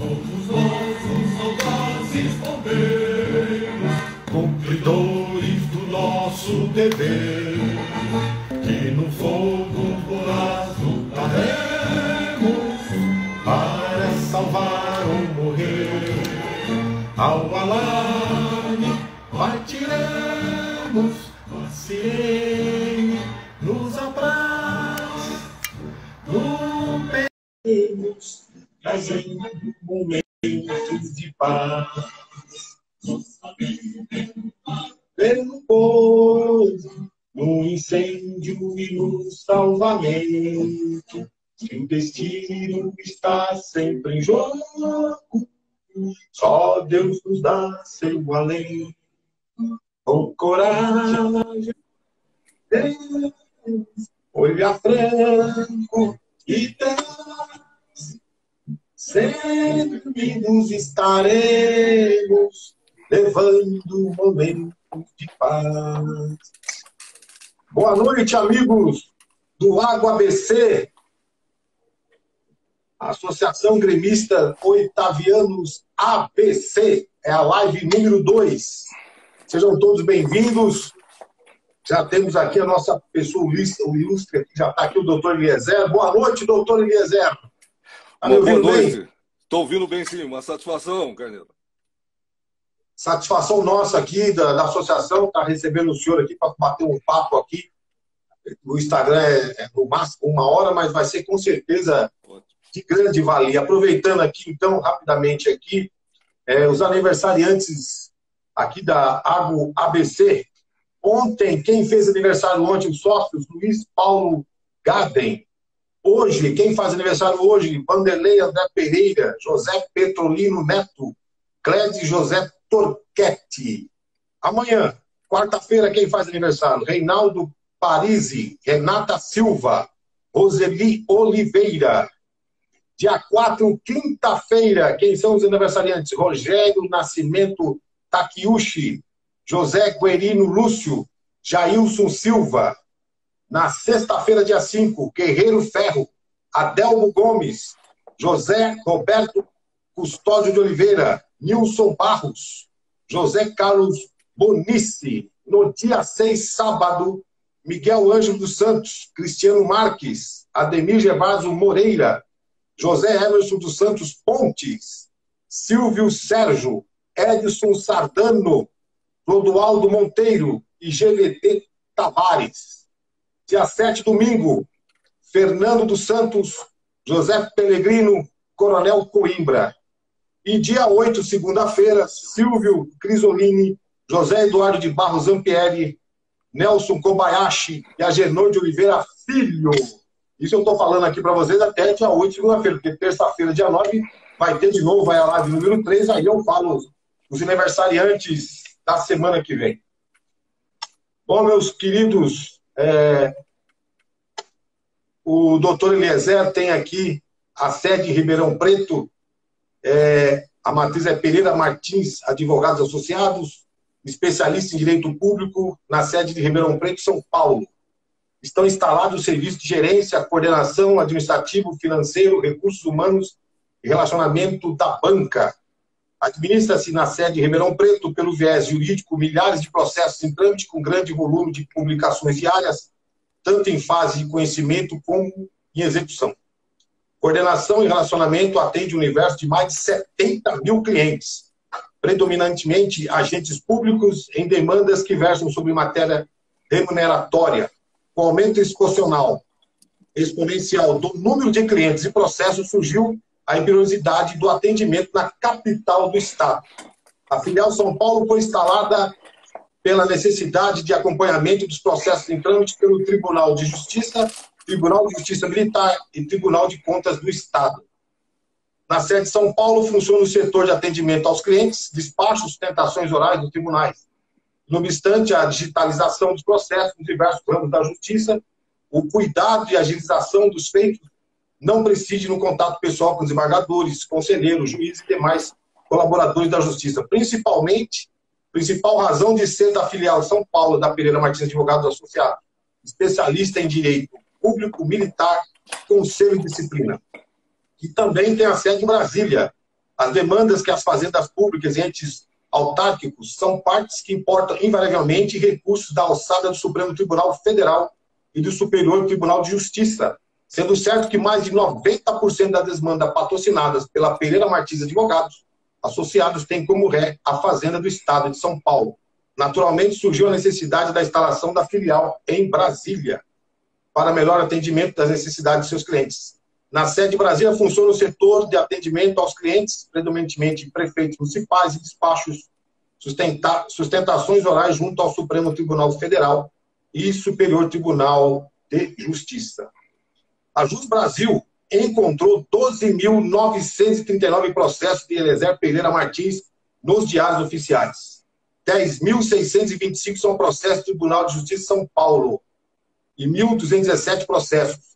Somos nós os audazes bombeiros, cumpridores do nosso dever, que no fogo voraz lutaremos para salvar ou morrer. Ao alarme partiremos, a sirene nos apraz, no peemos, trazendo momentos de paz. Pelo povo, no incêndio e no salvamento, que o destino está sempre em jogo, só Deus nos dá seu além. Com coragem, olhar franco e sempre nos estaremos levando momentos de paz. Boa noite, amigos do Água ABC, Associação Gremista Oitavianos ABC, é a live número 2. Sejam todos bem-vindos. Já temos aqui a nossa pessoa ilustre, já está aqui o doutor Eliezer. Boa noite, doutor Eliezer. Tá me ouvindo bem? Estou ouvindo bem, sim. Uma satisfação, Carneiro. Satisfação nossa aqui da associação, está recebendo o senhor aqui para bater um papo aqui. O Instagram é no máximo 1 hora, mas vai ser com certeza de grande valia. Aproveitando aqui, então, rapidamente aqui, os aniversariantes aqui da Água ABC. Ontem, quem fez aniversário ontem, os sócios, Luiz Paulo Gaden. Hoje, quem faz aniversário hoje, Vanderlei André Pereira, José Petrolino Neto, Clédio José Torquetti. Amanhã, quarta-feira, quem faz aniversário? Reinaldo Parisi, Renata Silva, Roseli Oliveira. Dia 4, quinta-feira, quem são os aniversariantes? Rogério Nascimento Takiushi, José Guerino Lúcio, Jailson Silva. Na sexta-feira, dia 5, Guerreiro Ferro, Adelmo Gomes, José Roberto Custódio de Oliveira, Nilson Barros, José Carlos Bonici. No dia 6, sábado, Miguel Ângelo dos Santos, Cristiano Marques, Ademir Gervaso Moreira, José Emerson dos Santos Pontes, Silvio Sérgio, Edson Sardano, Clodoaldo Monteiro e GVT Tavares. Dia 7, domingo, Fernando dos Santos, José Pellegrino, Coronel Coimbra. E dia 8, segunda-feira, Silvio Crisolini, José Eduardo de Barros Zampieri, Nelson Kobayashi e Agenor de Oliveira Filho. Isso eu estou falando aqui para vocês até dia 8, segunda-feira, porque terça-feira, dia 9, vai ter de novo, vai a live número 3, aí eu falo os aniversariantes da semana que vem. Bom, meus queridos, o doutor Eliezer tem aqui a sede em Ribeirão Preto, a matriz é Pereira Martins Advogados Associados, especialista em Direito Público, na sede de Ribeirão Preto, São Paulo. Estão instalados os serviços de gerência, coordenação, administrativo, financeiro, recursos humanos e relacionamento da banca. Administra-se na sede de Ribeirão Preto, pelo viés jurídico, milhares de processos em trâmite com grande volume de publicações diárias, tanto em fase de conhecimento como em execução. Coordenação e relacionamento atende um universo de mais de 70 mil clientes, predominantemente agentes públicos em demandas que versam sobre matéria remuneratória, com aumento exponencial do número de clientes e processos, surgiu a imperiosidade do atendimento na capital do estado. A filial São Paulo foi instalada pela necessidade de acompanhamento dos processos em trâmite pelo Tribunal de Justiça, Tribunal de Justiça Militar e Tribunal de Contas do Estado. Na sede de São Paulo, funciona o setor de atendimento aos clientes, despacho, sustentações orais dos tribunais. Não obstante a digitalização dos processos nos diversos ramos da justiça, o cuidado e agilização dos feitos não preside no contato pessoal com desembargadores, conselheiros, juízes e demais colaboradores da justiça. Principal razão de ser da filial São Paulo da Pereira Martins Advogados Associados, especialista em direito público, militar, conselho e disciplina. E também tem a sede em Brasília, As demandas que as fazendas públicas e entes autárquicos são partes que importam invariavelmente recursos da alçada do Supremo Tribunal Federal e do Superior Tribunal de Justiça, sendo certo que mais de 90% das demandas patrocinadas pela Pereira Martins Advogados Associados têm como ré a Fazenda do Estado de São Paulo. Naturalmente, surgiu a necessidade da instalação da filial em Brasília, para melhor atendimento das necessidades de seus clientes. Na sede de Brasília, funciona o setor de atendimento aos clientes, predominantemente prefeitos municipais e despachos, sustentações orais junto ao Supremo Tribunal Federal e Superior Tribunal de Justiça. A Jus Brasil encontrou 12.939 processos de Eliezer Pereira Martins nos diários oficiais. 10.625 são processos do Tribunal de Justiça de São Paulo e 1.217 processos.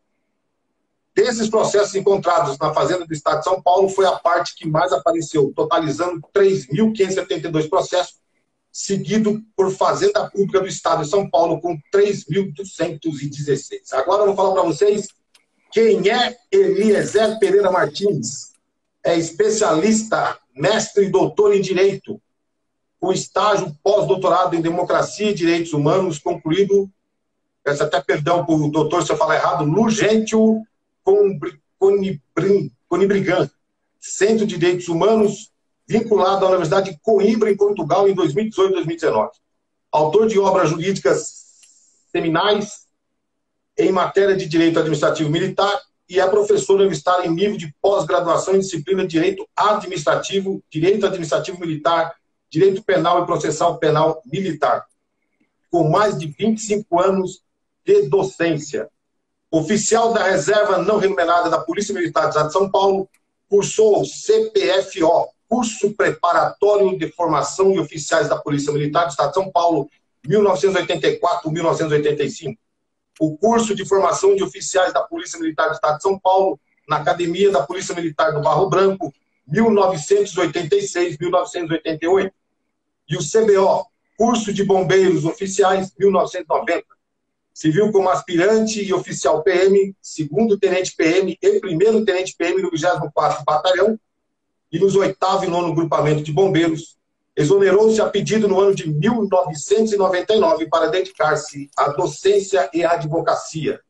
Desses processos encontrados na Fazenda do Estado de São Paulo, foi a parte que mais apareceu, totalizando 3.572 processos, seguido por Fazenda Pública do Estado de São Paulo, com 3.216. Agora eu vou falar para vocês quem é Eliezer Pereira Martins. É especialista, mestre e doutor em Direito, com estágio pós-doutorado em Democracia e Direitos Humanos, concluído, peço até perdão para o doutor se eu falar errado, Lugentio Conibrigan, Centro de Direitos Humanos, vinculado à Universidade de Coimbra, em Portugal, em 2018 e 2019. Autor de obras jurídicas seminais em matéria de Direito Administrativo Militar e é professor universitário em nível de pós-graduação em disciplina de Direito Administrativo Militar, Direito Penal e Processal Penal Militar, com mais de 25 anos de docência. Oficial da Reserva Não Remunerada da Polícia Militar do Estado de São Paulo, cursou o CPFO, Curso Preparatório de Formação de Oficiais da Polícia Militar do Estado de São Paulo, 1984-1985. O curso de formação de oficiais da Polícia Militar do Estado de São Paulo, na Academia da Polícia Militar do Barro Branco, 1986-1988. E o CBO, Curso de Bombeiros Oficiais, 1990. Se viu como aspirante e oficial PM, segundo tenente PM e primeiro tenente PM no 24º Batalhão e nos 8º e 9º Grupamento de Bombeiros. Exonerou-se a pedido no ano de 1999 para dedicar-se à docência e à advocacia.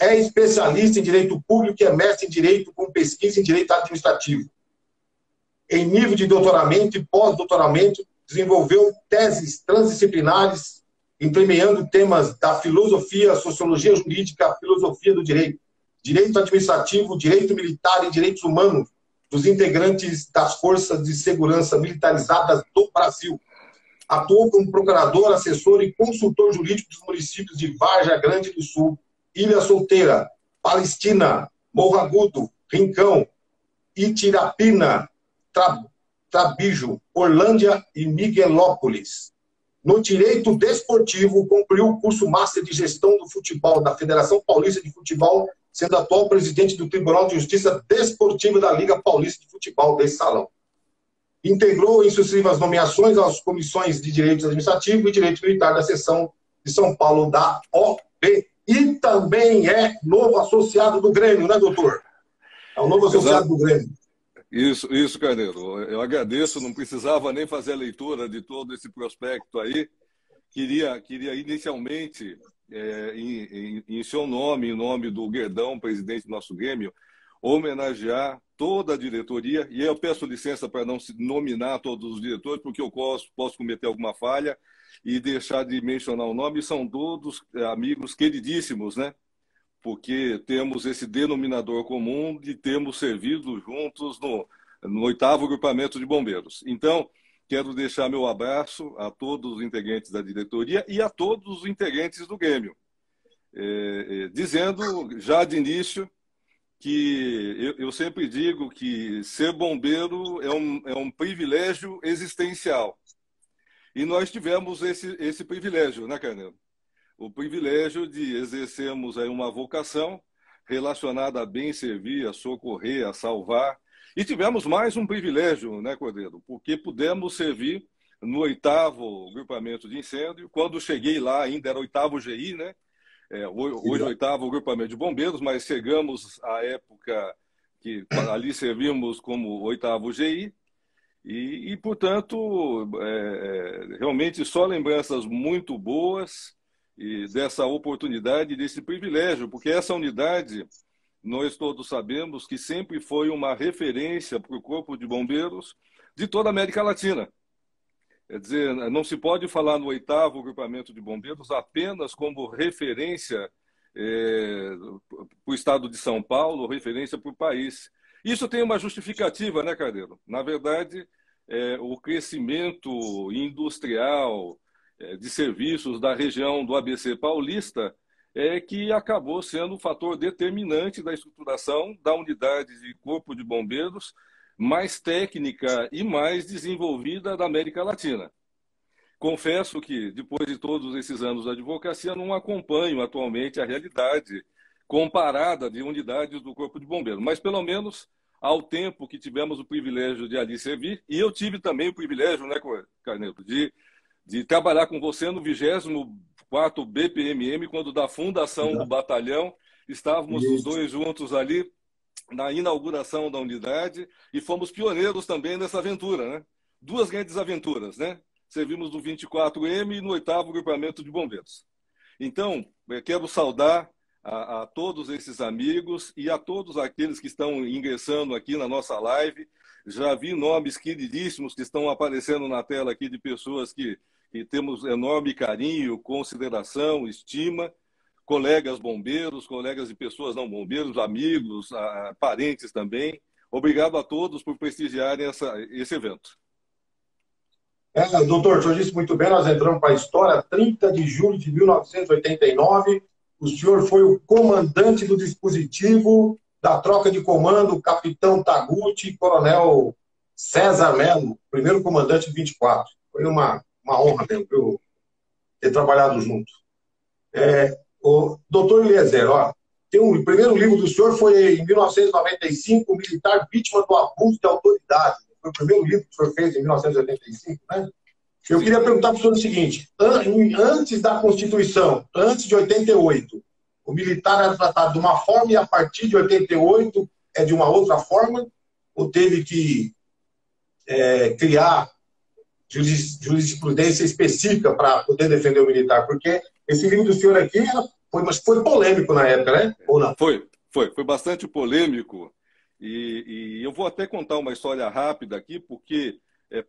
É especialista em Direito Público e é mestre em Direito com pesquisa em Direito Administrativo. Em nível de doutoramento e pós-doutoramento, desenvolveu teses transdisciplinares entremeando temas da filosofia, sociologia jurídica, filosofia do direito, direito administrativo, direito militar e direitos humanos dos integrantes das forças de segurança militarizadas do Brasil. Atuou como procurador, assessor e consultor jurídico dos municípios de Varja Grande do Sul, Ilha Solteira, Palestina, Morro Agudo, Rincão, Itirapina, Trabijo, Orlândia e Miguelópolis. No direito desportivo, concluiu o curso Master de Gestão do Futebol da Federação Paulista de Futebol, sendo atual presidente do Tribunal de Justiça Desportiva da Liga Paulista de Futebol desse salão. Integrou em sucessivas nomeações às comissões de Direito Administrativo e Direito Militar da seção de São Paulo da OB. E também é novo associado do Grêmio, né, doutor? É o novo associado do Grêmio. Isso, Carneiro. Eu agradeço, não precisava nem fazer a leitura de todo esse prospecto aí. Queria inicialmente, em seu nome, em nome do Guedão, presidente do nosso Grêmio, homenagear toda a diretoria. E eu peço licença para não nominar todos os diretores, porque eu posso cometer alguma falha e deixar de mencionar o nome. São todos amigos queridíssimos, né? Porque temos esse denominador comum de termos servido juntos no 8º Grupamento de Bombeiros. Então, quero deixar meu abraço a todos os integrantes da diretoria e a todos os integrantes do Grêmio, dizendo já de início que eu sempre digo que ser bombeiro é um privilégio existencial. E nós tivemos esse privilégio, né, Carneiro? O privilégio de exercermos aí uma vocação relacionada a bem servir, a socorrer, a salvar. E tivemos mais um privilégio, né, Cordeiro? Porque pudemos servir no 8º Grupamento de Incêndio. Quando cheguei lá, ainda era 8º GI, né? Hoje 8º Grupamento de Bombeiros, mas chegamos à época que ali servimos como 8º GI, portanto, realmente só lembranças muito boas e dessa oportunidade, desse privilégio, porque essa unidade, nós todos sabemos que sempre foi uma referência para o Corpo de Bombeiros de toda a América Latina. Quer dizer, não se pode falar no 8º Agrupamento de Bombeiros apenas como referência para o estado de São Paulo, referência para o país. Isso tem uma justificativa, né, Carneiro? Na verdade, o crescimento industrial de serviços da região do ABC paulista que acabou sendo um fator determinante da estruturação da unidade de Corpo de Bombeiros mais técnica e mais desenvolvida da América Latina. Confesso que, depois de todos esses anos de advocacia, não acompanho atualmente a realidade comparada de unidades do Corpo de Bombeiros, mas pelo menos ao tempo que tivemos o privilégio de ali servir, e eu tive também o privilégio, né, Carneiro, de trabalhar com você no 24º BPMM, quando da fundação do batalhão, estávamos os dois juntos ali na inauguração da unidade e fomos pioneiros também nessa aventura, né? Duas grandes aventuras, né? Servimos no 24M e no 8º Agrupamento de Bombeiros. Então, quero saudar a todos esses amigos e a todos aqueles que estão ingressando aqui na nossa live. Já vi nomes queridíssimos que estão aparecendo na tela aqui de pessoas que temos enorme carinho, consideração, estima, colegas bombeiros, colegas e pessoas não bombeiros, amigos, parentes também. Obrigado a todos por prestigiarem esse evento. Doutor, o senhor disse muito bem, nós entramos para a história, 30 de julho de 1989, o senhor foi o comandante do dispositivo da troca de comando, capitão Taguchi e coronel César Melo, primeiro comandante de 24. Foi uma honra mesmo ter trabalhado junto. O doutor Eliezer, o primeiro livro do senhor foi em 1995, O Militar Vítima do Abuso de Autoridade. Foi o primeiro livro que o senhor fez em 1985, né? Eu queria perguntar para o senhor o seguinte: antes da Constituição, antes de 88, o militar era tratado de uma forma e a partir de 88 é de uma outra forma? Ou teve que criar jurisprudência específica para poder defender o militar? Porque esse livro do senhor aqui foi polêmico na época, né? Ou não? Foi bastante polêmico. E eu vou até contar uma história rápida aqui, porque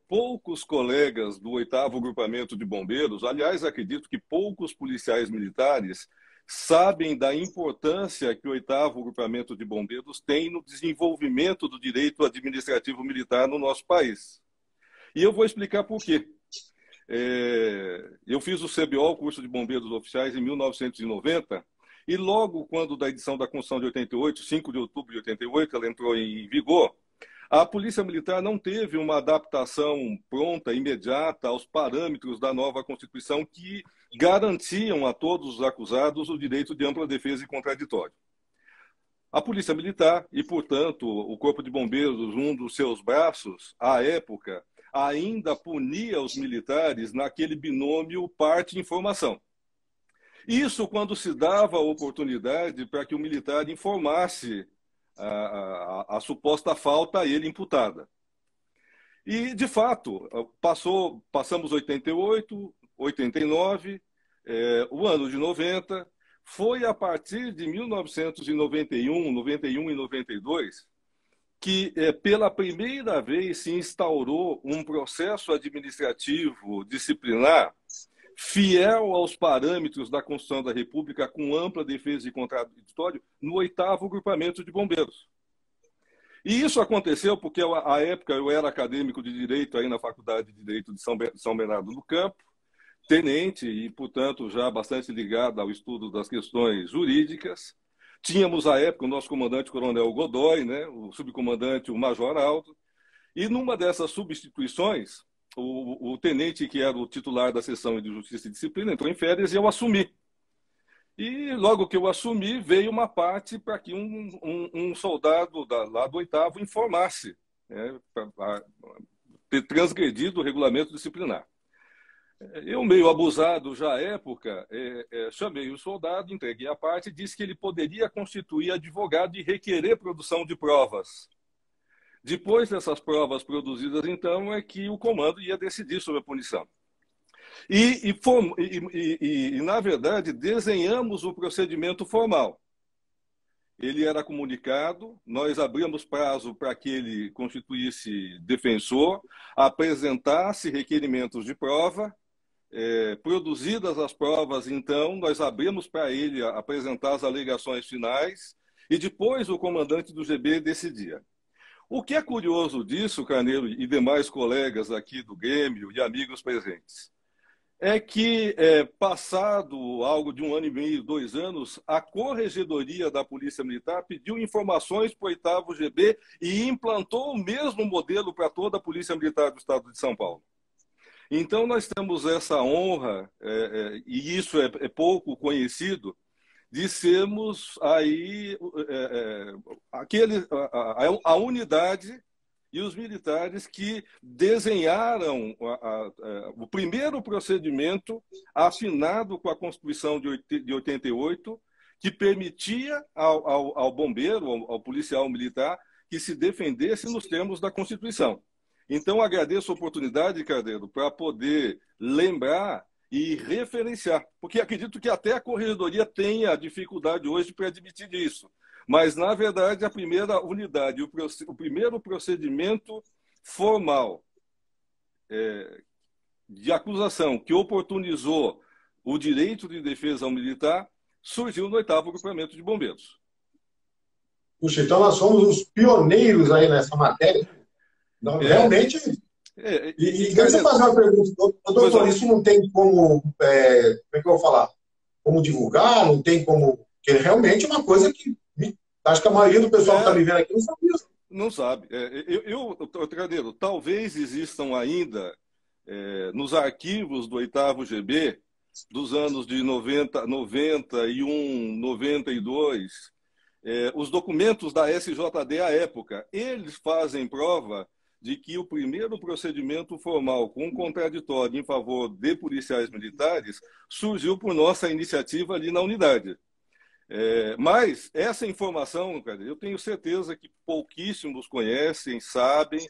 poucos colegas do 8º Agrupamento de Bombeiros, aliás, acredito que poucos policiais militares sabem da importância que o 8º Agrupamento de Bombeiros tem no desenvolvimento do direito administrativo militar no nosso país. E eu vou explicar por quê. Eu fiz o CBO, o curso de Bombeiros Oficiais, em 1990, e logo quando da edição da Constituição de 88, 5 de outubro de 88, ela entrou em vigor, a Polícia Militar não teve uma adaptação pronta, imediata, aos parâmetros da nova Constituição que garantiam a todos os acusados o direito de ampla defesa e contraditório. A Polícia Militar e, portanto, o Corpo de Bombeiros, um dos seus braços, à época, ainda punia os militares naquele binômio parte-informação. Isso quando se dava a oportunidade para que o militar informasse a suposta falta a ele imputada. E, de fato, passamos 88, 89, o ano de 90, foi a partir de 1991, 91 e 92, que pela primeira vez se instaurou um processo administrativo disciplinar fiel aos parâmetros da Constituição da República, com ampla defesa e contraditório, no 8º Agrupamento de Bombeiros. E isso aconteceu porque, à época, eu era acadêmico de Direito aí na Faculdade de Direito de São Bernardo do Campo, tenente e, portanto, já bastante ligado ao estudo das questões jurídicas. Tínhamos, à época, o nosso comandante Coronel Godoy, né, o subcomandante, o Major Aldo, e numa dessas substituições, o tenente, que era o titular da seção de Justiça e Disciplina, entrou em férias e eu assumi. E logo que eu assumi, veio uma parte para que um soldado lá do 8º informasse, né, para ter transgredido o regulamento disciplinar. Eu, meio abusado já à época, chamei o soldado, entreguei a parte e disse que ele poderia constituir advogado e requerer produção de provas. Depois dessas provas produzidas, então, é que o comando ia decidir sobre a punição. Na verdade, desenhamos o procedimento formal. Ele era comunicado, nós abrimos prazo para que ele constituísse defensor, apresentasse requerimentos de prova. Produzidas as provas, então, nós abrimos para ele apresentar as alegações finais e depois o comandante do GB decidia. O que é curioso disso, Carneiro e demais colegas aqui do Grêmio e amigos presentes, é que, passado algo de 1 ano e meio, 2 anos, a Corregedoria da Polícia Militar pediu informações para o 8º GB e implantou o mesmo modelo para toda a Polícia Militar do Estado de São Paulo. Então, nós temos essa honra, e isso é pouco conhecido, de sermos aí a unidade e os militares que desenharam o primeiro procedimento afinado com a Constituição de 88, que permitia ao bombeiro, ao policial militar, que se defendesse nos termos da Constituição. Então, agradeço a oportunidade, Carneiro, para poder lembrar e referenciar, porque acredito que até a Corregedoria tenha dificuldade hoje para admitir isso. Mas, na verdade, a primeira unidade, o primeiro procedimento formal de acusação que oportunizou o direito de defesa ao militar surgiu no 8º Grupamento de Bombeiros. Puxa, então nós somos os pioneiros aí nessa matéria. Não, realmente. Deixa eu fazer uma pergunta, doutor. Isso não tem como. Como é que eu vou falar? Como divulgar? Não tem como. Porque realmente é uma coisa que acho que a maioria do pessoal que está me vendo aqui não sabe isso. Não sabe. Carneiro, talvez existam ainda nos arquivos do 8º GB, dos anos de 91, 92, os documentos da SJD à época. Eles fazem prova de que o primeiro procedimento formal com contraditório em favor de policiais militares surgiu por nossa iniciativa ali na unidade. Mas essa informação, eu tenho certeza que pouquíssimos conhecem, sabem.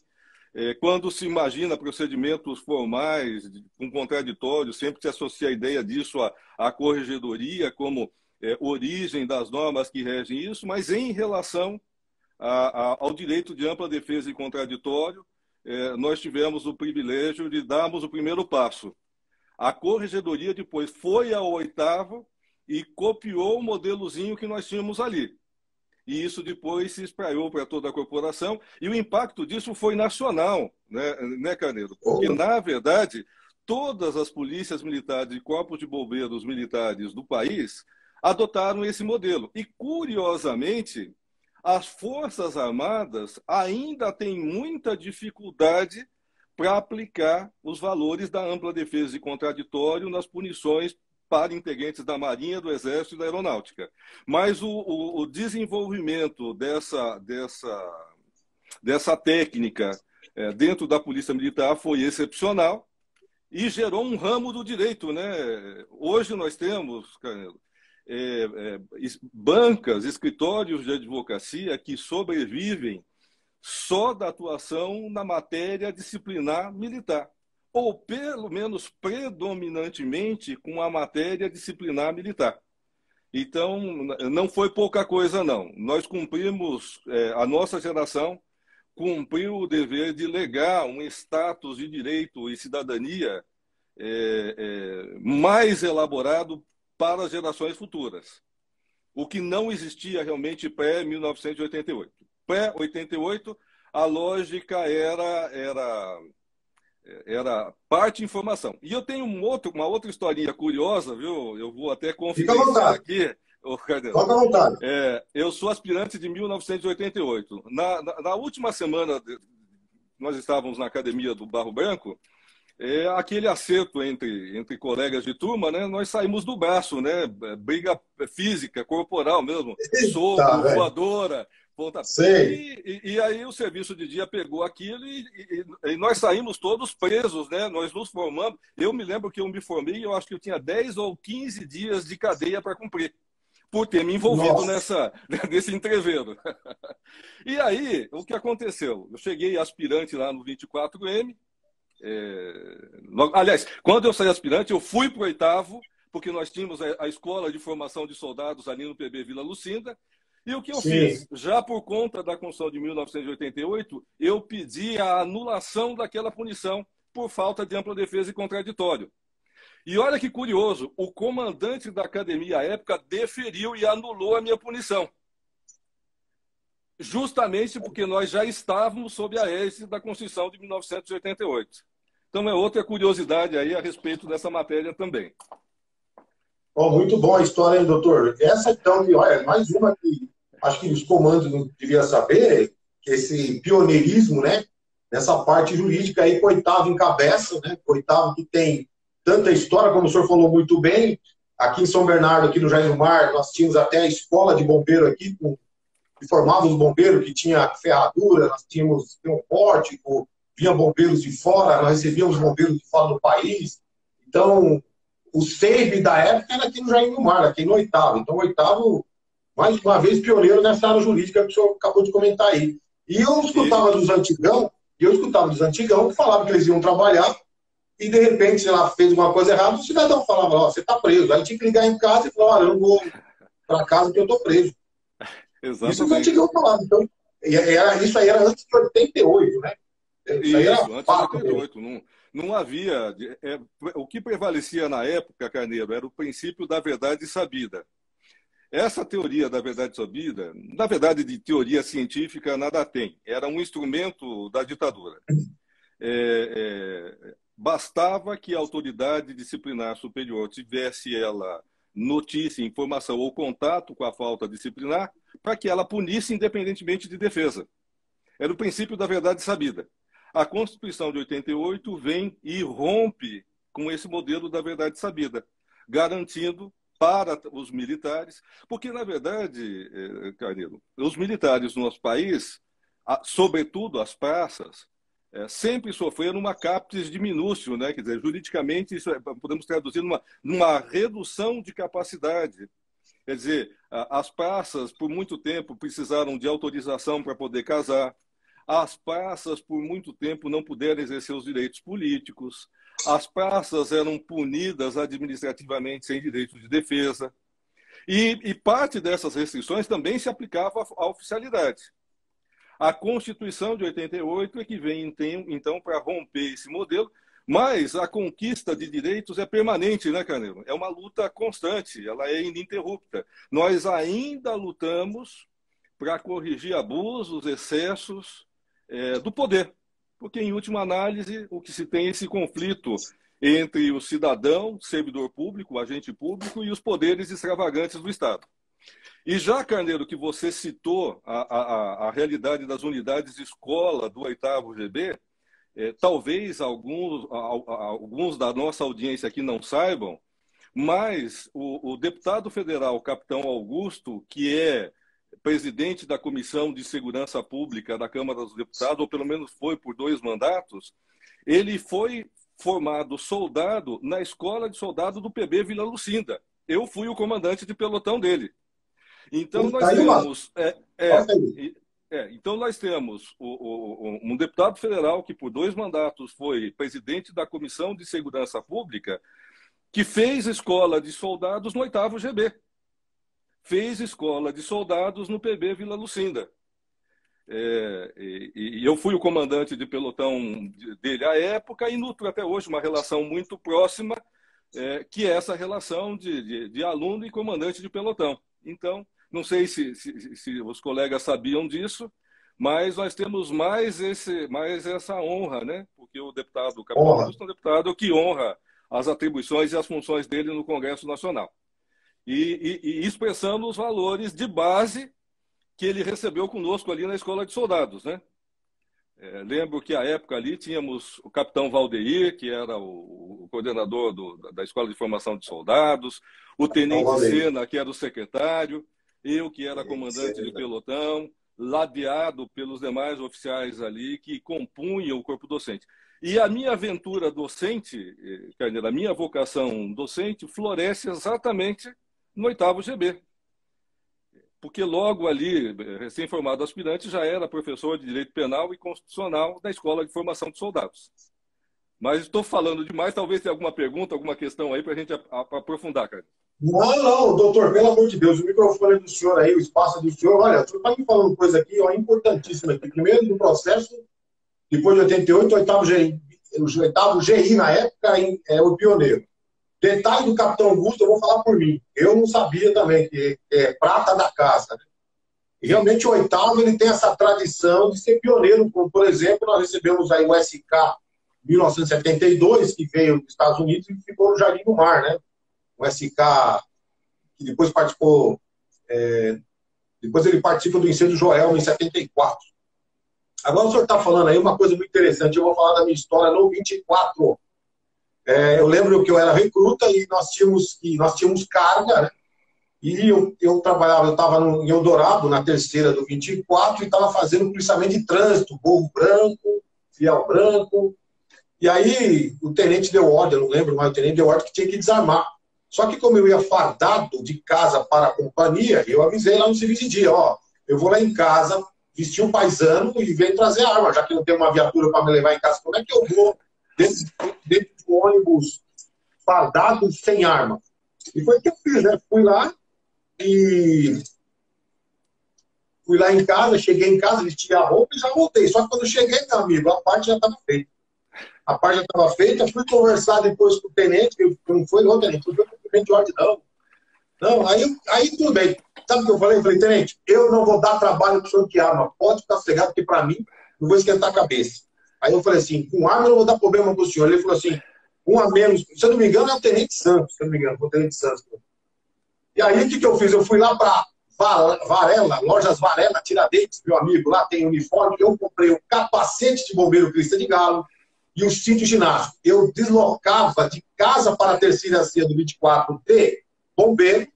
Quando se imagina procedimentos formais com contraditório, sempre se associa a ideia disso à corregedoria como origem das normas que regem isso, mas em relação ao direito de ampla defesa e contraditório, nós tivemos o privilégio de darmos o primeiro passo. A Corregedoria depois foi ao 8º e copiou o modelozinho que nós tínhamos ali. E isso depois se espraiou para toda a corporação, e o impacto disso foi nacional, né, Carneiro? Porque, na verdade, todas as polícias militares e corpos de bombeiros militares do país adotaram esse modelo. E, curiosamente, as Forças Armadas ainda têm muita dificuldade para aplicar os valores da ampla defesa e contraditório nas punições para integrantes da Marinha, do Exército e da Aeronáutica. Mas o desenvolvimento dessa técnica dentro da Polícia Militar foi excepcional e gerou um ramo do direito, né? Hoje nós temos, Carneiro, bancas, escritórios de advocacia que sobrevivem só da atuação na matéria disciplinar militar, ou pelo menos predominantemente com a matéria disciplinar militar. Então, não foi pouca coisa, não. Nós cumprimos, a nossa geração cumpriu o dever de legar um status de direito e cidadania mais elaborado para as gerações futuras, o que não existia realmente pré-1988. Pré-88, a lógica era parte informação. E eu tenho uma outra historinha curiosa, viu? Eu vou até confidenciar aqui, Carneiro. Fica à vontade. Eu sou aspirante de 1988. Na última semana, nós estávamos na academia do Barro Branco, aquele acerto entre colegas de turma, né? Nós saímos do braço, né? Briga física, corporal mesmo, soco, voadora, pontapé. Sei. E aí o serviço de dia pegou aquilo e nós saímos todos presos, né? Nós nos formamos. Eu me lembro que eu me formei e eu acho que eu tinha 10 ou 15 dias de cadeia para cumprir, por ter me envolvido Nossa. nesse entreveiro. E aí, o que aconteceu? Eu cheguei aspirante lá no 24M. Aliás, quando eu saí aspirante, eu fui para o 8º, porque nós tínhamos a escola de formação de soldados ali no PB Vila Lucinda. E o que eu Sim. fiz? Já por conta da Constituição de 1988, eu pedi a anulação daquela punição por falta de ampla defesa e contraditório. E olha que curioso, o comandante da academia à época deferiu e anulou a minha punição. Justamente porque nós já estávamos sob a égide da Constituição de 1988. Então é outra curiosidade aí a respeito dessa matéria também. Oh, muito boa a história, hein, doutor? Essa, então, olha, mais uma que acho que os comandos não deviam saber, que esse pioneirismo, né, nessa parte jurídica aí, que o 8º encabeça, né, o 8º que tem tanta história, como o senhor falou muito bem, aqui em São Bernardo, aqui no Jardim do Mar, nós tínhamos até a escola de bombeiro aqui, que formava os bombeiros, que tinha ferradura, nós tínhamos um pórtico, vinha bombeiros de fora, nós recebíamos bombeiros de fora do país. Então, o SEIB da época era aqui no Jardim do Mar, aqui no 8º. Então, o 8º, mais uma vez, pioneiro nessa área jurídica que o senhor acabou de comentar aí. E eu escutava dos antigão que falavam que eles iam trabalhar e, de repente, sei lá, fez alguma coisa errada, o cidadão falava, ó, você está preso. Aí tinha que ligar em casa e falar, olha, eu não vou para casa porque eu estou preso. Exatamente. Isso os antigão falavam. Então, isso aí era antes de 88, né? Isso aí era antes de 88. Não havia... o que prevalecia na época, Carneiro, era o princípio da verdade sabida. Essa teoria da verdade sabida, na verdade, de teoria científica, nada tem. Era um instrumento da ditadura. Bastava que a autoridade disciplinar superior tivesse ela notícia, informação ou contato com a falta disciplinar para que ela punisse independentemente de defesa. Era o princípio da verdade sabida. A Constituição de 88 vem e rompe com esse modelo da verdade sabida, garantindo para os militares, porque, na verdade, Carneiro, os militares no nosso país, sobretudo as praças, sempre sofreram uma captis diminucio, né? Quer dizer, juridicamente, isso podemos traduzir numa redução de capacidade. Quer dizer, as praças, por muito tempo, precisaram de autorização para poder casar. As praças, por muito tempo, não puderam exercer os direitos políticos. As praças eram punidas administrativamente sem direito de defesa. E parte dessas restrições também se aplicava à oficialidade. A Constituição de 88 é que vem, então, para romper esse modelo, mas a conquista de direitos é permanente, né, Carneiro? É uma luta constante, ela é ininterrupta. Nós ainda lutamos para corrigir abusos, excessos do poder, porque, em última análise, o que se tem é esse conflito entre o cidadão, servidor público, agente público, e os poderes extravagantes do Estado. E já, Carneiro, que você citou a realidade das unidades de escola do 8º GB, talvez alguns da nossa audiência aqui não saibam, mas o deputado federal, capitão Augusto, que é presidente da Comissão de Segurança Pública da Câmara dos Deputados, ou pelo menos foi por 2 mandatos, ele foi formado soldado na escola de soldado do PB Vila Lucinda. Eu fui o comandante de pelotão dele. Então, nós temos um deputado federal que, por 2 mandatos, foi presidente da Comissão de Segurança Pública, que fez escola de soldados no 8º GB. Fez escola de soldados no PB Vila Lucinda. E eu fui o comandante de pelotão dele à época e nutro até hoje uma relação muito próxima, que é essa relação de aluno e comandante de pelotão. Então, não sei se os colegas sabiam disso, mas nós temos mais essa honra, né? Porque o deputado, o capitão Augusto, é um deputado que honra as atribuições e as funções dele no Congresso Nacional. E expressando os valores de base que ele recebeu conosco ali na Escola de Soldados, né? Lembro que, à época ali, tínhamos o capitão Valdeir, que era o coordenador da Escola de Formação de Soldados, o tenente Sena, que era o secretário, eu, que era comandante de pelotão, ladeado pelos demais oficiais ali que compunham o corpo docente. E a minha aventura docente, Carneiro, a minha vocação docente, floresce exatamente no 8º GB. Porque logo ali, recém-formado aspirante, já era professor de Direito Penal e Constitucional da Escola de Formação de Soldados. Mas estou falando demais, talvez tenha alguma pergunta, alguma questão aí para a gente aprofundar, cara. Não, doutor, pelo amor de Deus, o microfone é do senhor aí, o espaço é do senhor. Olha, o senhor está me falando coisa aqui, ó, importantíssima aqui. Primeiro, do processo, depois de 88, o 8º GI na época é o pioneiro. Detalhe do Capitão Augusto, eu vou falar por mim. Eu não sabia também que é prata da casa. Né? E realmente o 8º ele tem essa tradição de ser pioneiro. Como, por exemplo, nós recebemos aí o SK 1972, que veio dos Estados Unidos e ficou no Jardim do Mar, né? O SK, que depois participou, depois ele participa do incêndio Joelma em 74. Agora o senhor está falando aí uma coisa muito interessante, eu vou falar da minha história no 24. Eu lembro que eu era recruta e nós tínhamos carga, né? E eu trabalhava, eu estava em Eldorado, na terceira do 24, e estava fazendo policiamento de trânsito, Morro Branco, Fiel Branco. E aí o tenente deu ordem, eu não lembro, mas o tenente deu ordem que tinha que desarmar. Só que como eu ia fardado de casa para a companhia, eu avisei lá no serviço de dia, ó, eu vou lá em casa, vestir um paisano e venho trazer arma, já que não tem uma viatura para me levar em casa, como é que eu vou dentro do ônibus fardado sem arma? E foi o que eu fiz, né? Fui lá em casa, cheguei em casa, vesti a roupa e já voltei. Só que quando eu cheguei, meu amigo, a parte já estava feita. A parte já estava feita, fui conversar depois com o tenente, que não foi o tenente, não foi com o tenente de ordem, não. Não, aí tudo bem. Sabe o que eu falei? Eu falei, tenente, eu não vou dar trabalho para o senhor que arma. Pode ficar sossegado, porque para mim, não vou esquentar a cabeça. Aí eu falei assim, com arma eu não vou dar problema para o senhor. Ele falou assim, um a menos. Se eu não me engano, é o tenente Santos, se eu não me engano, foi o tenente Santos. E aí, o que eu fiz? Eu fui lá para Varela, Lojas Varela, Tiradentes, meu amigo, lá tem uniforme. Eu comprei o capacete de bombeiro Crista de Galo e o cinto ginástico. Eu deslocava de casa para a terceira ceia do 24 de bombeiro.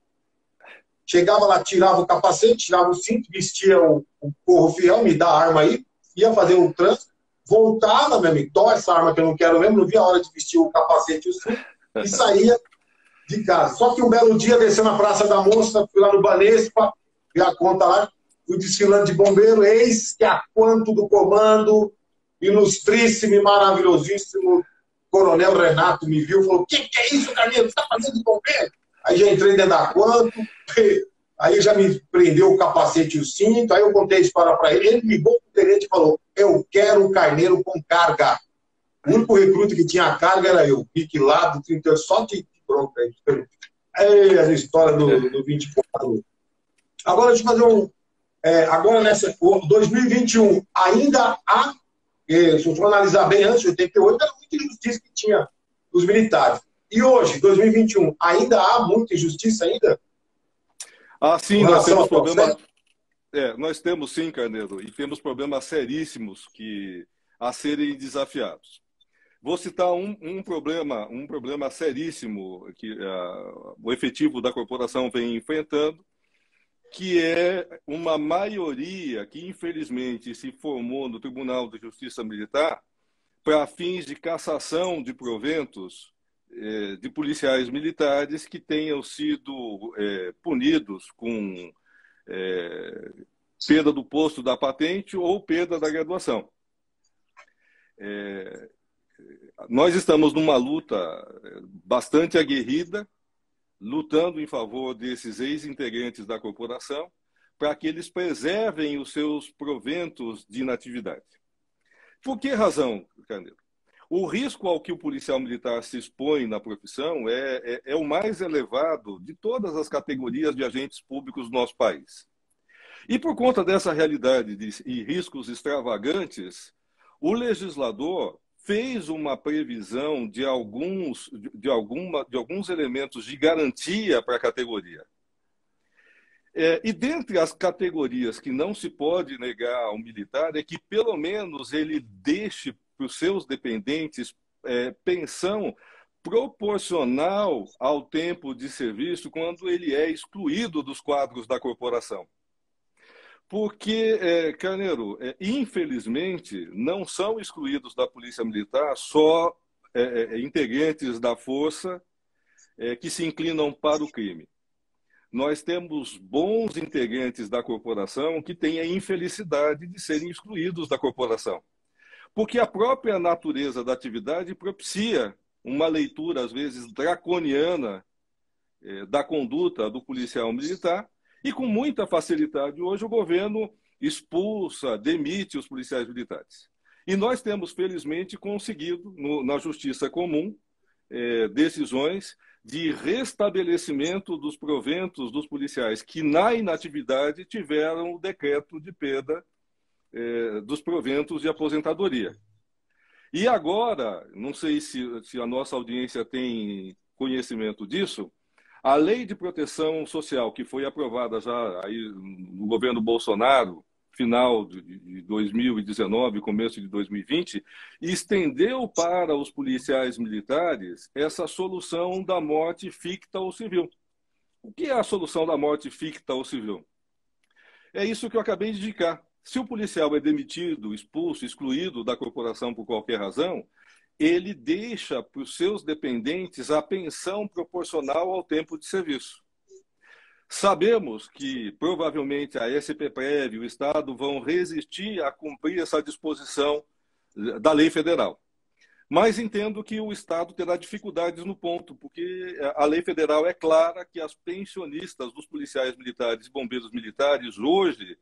Chegava lá, tirava o capacete, tirava o cinto, vestia o corro fiel, me dá a arma aí, ia fazer o trânsito, voltava, meu amigo, toma essa arma que eu não quero mesmo, não via a hora de vestir o capacete e o cinto, e saía de casa. Só que um belo dia, desceu na Praça da Moça, fui lá no Banespa, vi a conta lá, fui desfilando de bombeiro, eis que a quanto do comando, ilustríssimo e maravilhosíssimo Coronel Renato me viu e falou, que é isso, Carlinhos? Você está fazendo de bombeiro? Aí já entrei dentro da quanto, aí já me prendeu o capacete e o cinto, aí eu contei a história para ele, ele me ligou pro tenente e falou, eu quero um carneiro com carga. O único recruta que tinha carga era eu, pique lá do 38, só de bronca. É a história do 24. Agora, deixa eu fazer agora, nessa 2021, ainda há, se eu for analisar bem, antes de 88, era muita injustiça que tinha os militares. E hoje, 2021, ainda há muita injustiça ainda? Ah, sim, nós temos problemas. Nós temos sim, Carneiro, e temos problemas seríssimos a serem desafiados. Vou citar um problema seríssimo que o efetivo da corporação vem enfrentando, que é uma maioria que, infelizmente, se formou no Tribunal de Justiça Militar para fins de cassação de proventos de policiais militares que tenham sido punidos com perda do posto da patente ou perda da graduação. Nós estamos numa luta bastante aguerrida, lutando em favor desses ex-integrantes da corporação, para que eles preservem os seus proventos de inatividade. Por que razão, Carneiro? O risco ao que o policial militar se expõe na profissão é o mais elevado de todas as categorias de agentes públicos do nosso país. E por conta dessa realidade e riscos extravagantes, o legislador fez uma previsão de alguns elementos de garantia para a categoria. E dentre as categorias que não se pode negar ao militar é que pelo menos ele deixe para os seus dependentes pensão proporcional ao tempo de serviço quando ele é excluído dos quadros da corporação. Porque, Carneiro, infelizmente, não são excluídos da Polícia Militar só integrantes da força que se inclinam para o crime. Nós temos bons integrantes da corporação que têm a infelicidade de serem excluídos da corporação. Porque a própria natureza da atividade propicia uma leitura, às vezes, draconiana da conduta do policial militar, e com muita facilidade hoje o governo expulsa, demite os policiais militares. E nós temos, felizmente, conseguido, na justiça comum, decisões de restabelecimento dos proventos dos policiais que, na inatividade, tiveram o decreto de perda dos proventos de aposentadoria. E agora, não sei se a nossa audiência tem conhecimento disso, a Lei de Proteção Social, que foi aprovada já aí no governo Bolsonaro, final de 2019, começo de 2020, estendeu para os policiais militares essa solução da morte ficta ou civil. O que é a solução da morte ficta ou civil? É isso que eu acabei de indicar. Se o policial é demitido, expulso, excluído da corporação por qualquer razão, ele deixa para os seus dependentes a pensão proporcional ao tempo de serviço. Sabemos que, provavelmente, a SPPREV e o Estado vão resistir a cumprir essa disposição da lei federal. Mas entendo que o Estado terá dificuldades no ponto, porque a lei federal é clara que as pensionistas dos policiais militares e bombeiros militares hoje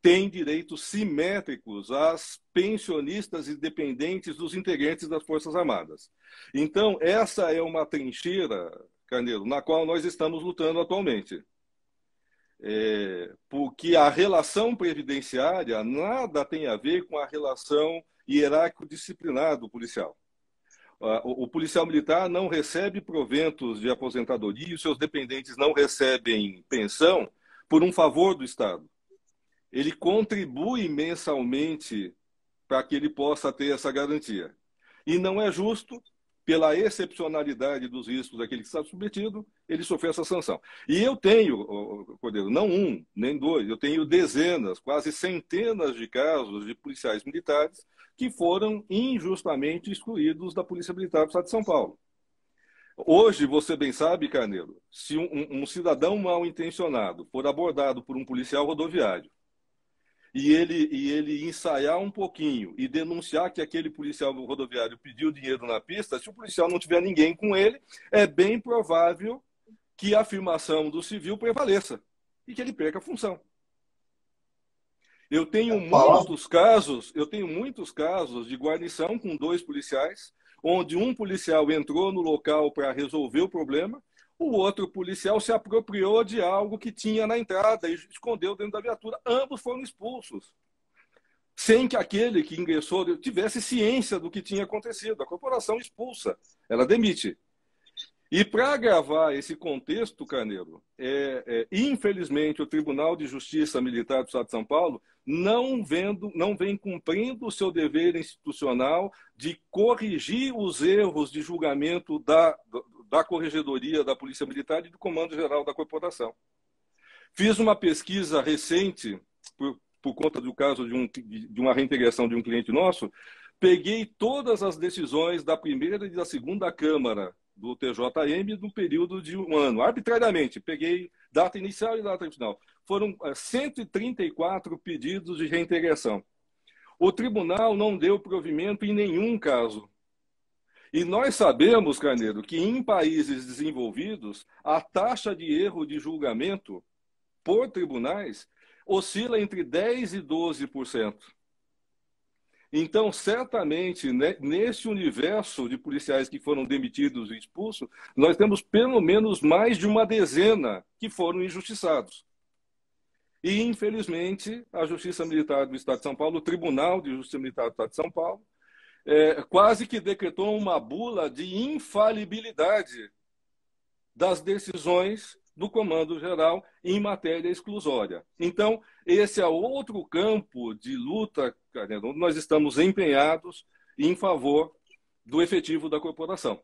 têm direitos simétricos às pensionistas e dependentes dos integrantes das Forças Armadas. Então, essa é uma trincheira, Carneiro, na qual nós estamos lutando atualmente. Porque a relação previdenciária nada tem a ver com a relação hierárquico-disciplinar do policial. O policial militar não recebe proventos de aposentadoria e os seus dependentes não recebem pensão por um favor do Estado. Ele contribui mensalmente para que ele possa ter essa garantia. E não é justo, pela excepcionalidade dos riscos daquele que está submetido, ele sofrer essa sanção. E eu tenho, Cordeiro, não um, nem dois, eu tenho dezenas, quase centenas de casos de policiais militares que foram injustamente excluídos da Polícia Militar do Estado de São Paulo. Hoje, você bem sabe, Carneiro, se um cidadão mal intencionado for abordado por um policial rodoviário e ele ensaiar um pouquinho e denunciar que aquele policial rodoviário pediu dinheiro na pista, se o policial não tiver ninguém com ele, é bem provável que a afirmação do civil prevaleça e que ele perca a função. Eu tenho muitos casos de guarnição com 2 policiais, onde um policial entrou no local para resolver o problema, o outro policial se apropriou de algo que tinha na entrada e escondeu dentro da viatura. Ambos foram expulsos, sem que aquele que ingressou tivesse ciência do que tinha acontecido. A corporação expulsa, ela demite. E para agravar esse contexto, Carneiro, infelizmente o Tribunal de Justiça Militar do Estado de São Paulo não vem cumprindo o seu dever institucional de corrigir os erros de julgamento da Corregedoria da Polícia Militar e do Comando Geral da Corporação. Fiz uma pesquisa recente, por conta do caso de uma reintegração de um cliente nosso, peguei todas as decisões da primeira e da segunda Câmara do TJM no período de um ano, arbitrariamente. Peguei data inicial e data final. Foram 134 pedidos de reintegração. O tribunal não deu provimento em nenhum caso. E nós sabemos, Carneiro, que em países desenvolvidos, a taxa de erro de julgamento por tribunais oscila entre 10% e 12%. Então, certamente, né, nesse universo de policiais que foram demitidos e expulsos, nós temos pelo menos mais de uma dezena que foram injustiçados. E, infelizmente, a Justiça Militar do Estado de São Paulo, o Tribunal de Justiça Militar do Estado de São Paulo, quase que decretou uma bula de infalibilidade das decisões do Comando Geral em matéria exclusória. Então, esse é outro campo de luta, Carneiro, onde nós estamos empenhados em favor do efetivo da corporação.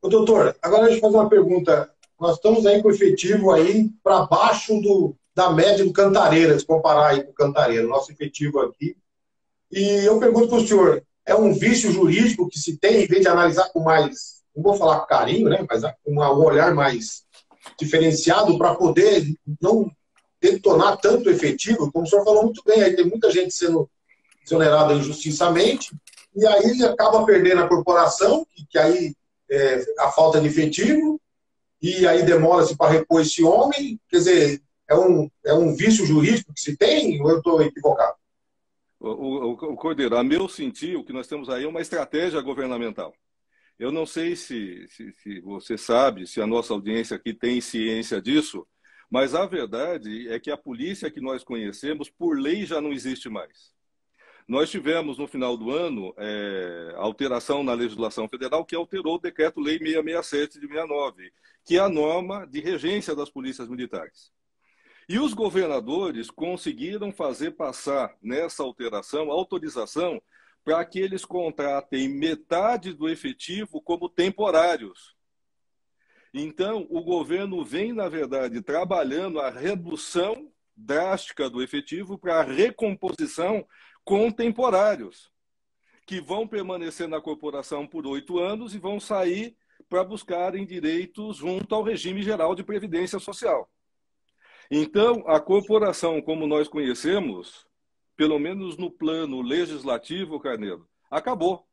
Ô, doutor, agora deixa eu fazer uma pergunta nós estamos aí com o efetivo aí para baixo da média do Cantareira, se comparar aí com o Cantareira, nosso efetivo aqui. E eu pergunto para o senhor, é um vício jurídico que se tem, em vez de analisar com mais, não vou falar com carinho, né, mas com um olhar mais diferenciado para poder não detonar tanto efetivo, como o senhor falou muito bem, aí tem muita gente sendo exonerada injustiçamente, e aí acaba perdendo a corporação, que aí a falta de efetivo, e aí demora-se para repor esse homem. Quer dizer, é um vício jurídico que se tem, ou eu estou equivocado? O Cordeiro, a meu sentir, o que nós temos aí é uma estratégia governamental. Eu não sei se você sabe, se a nossa audiência aqui tem ciência disso, mas a verdade é que a polícia que nós conhecemos, por lei, já não existe mais. Nós tivemos, no final do ano, a alteração na legislação federal que alterou o Decreto-Lei 667 de 69, que é a norma de regência das polícias militares. E os governadores conseguiram fazer passar nessa alteração, autorização, para que eles contratem metade do efetivo como temporários. Então, o governo vem, na verdade, trabalhando a redução drástica do efetivo para a recomposição com temporários, que vão permanecer na corporação por 8 anos e vão sair para buscarem direitos junto ao regime geral de previdência social. Então, a corporação, como nós conhecemos, pelo menos no plano legislativo, Carneiro, acabou.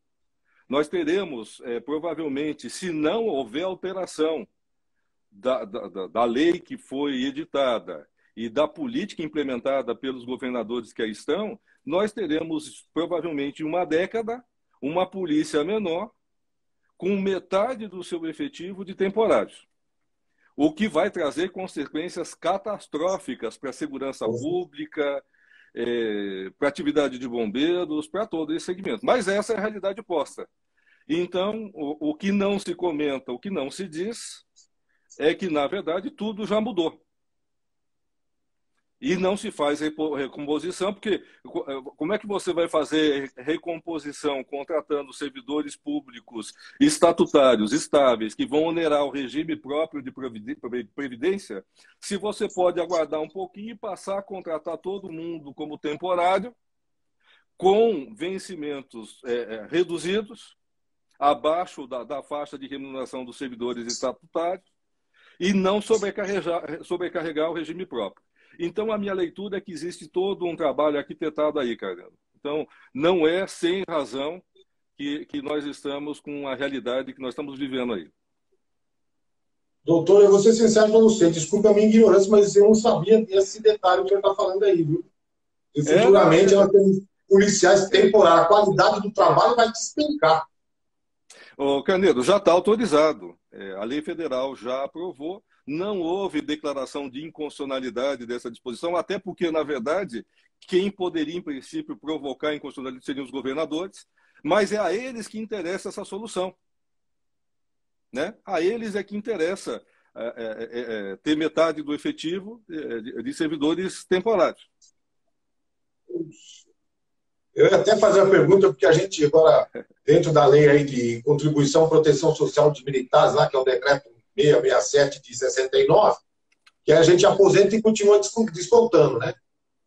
Nós teremos, provavelmente, se não houver alteração da lei que foi editada e da política implementada pelos governadores que aí estão, nós teremos, provavelmente, em uma década, uma polícia menor com metade do seu efetivo de temporários, o que vai trazer consequências catastróficas para a segurança pública, para a atividade de bombeiros, para todo esse segmento. Mas essa é a realidade posta. Então, o que não se comenta, o que não se diz, é que, na verdade, tudo já mudou. E não se faz recomposição, porque como é que você vai fazer recomposição contratando servidores públicos estatutários, estáveis, que vão onerar o regime próprio de previdência, se você pode aguardar um pouquinho e passar a contratar todo mundo como temporário, com vencimentos reduzidos, abaixo da faixa de remuneração dos servidores estatutários, e não sobrecarregar o regime próprio. Então, a minha leitura é que existe todo um trabalho arquitetado aí, Carlos. Então, não é sem razão que nós estamos com a realidade que nós estamos vivendo aí. Doutor, eu vou ser sincero com você. Desculpa a minha ignorância, mas eu não sabia desse detalhe que o senhor está falando aí, viu? E futuramente nós temos policiais temporários. A qualidade do trabalho vai despencar. Ô, Carneiro, já está autorizado. A lei federal já aprovou. Não houve declaração de inconstitucionalidade dessa disposição, até porque, na verdade, quem poderia, em princípio, provocar a inconstitucionalidade seriam os governadores, mas é a eles que interessa essa solução. Né? A eles é que interessa ter metade do efetivo de servidores temporários. Eu ia até fazer uma pergunta, porque a gente agora, dentro da lei aí de contribuição e proteção social dos militares, lá, que é o decreto 667 de 69, que a gente aposenta e continua descontando, né?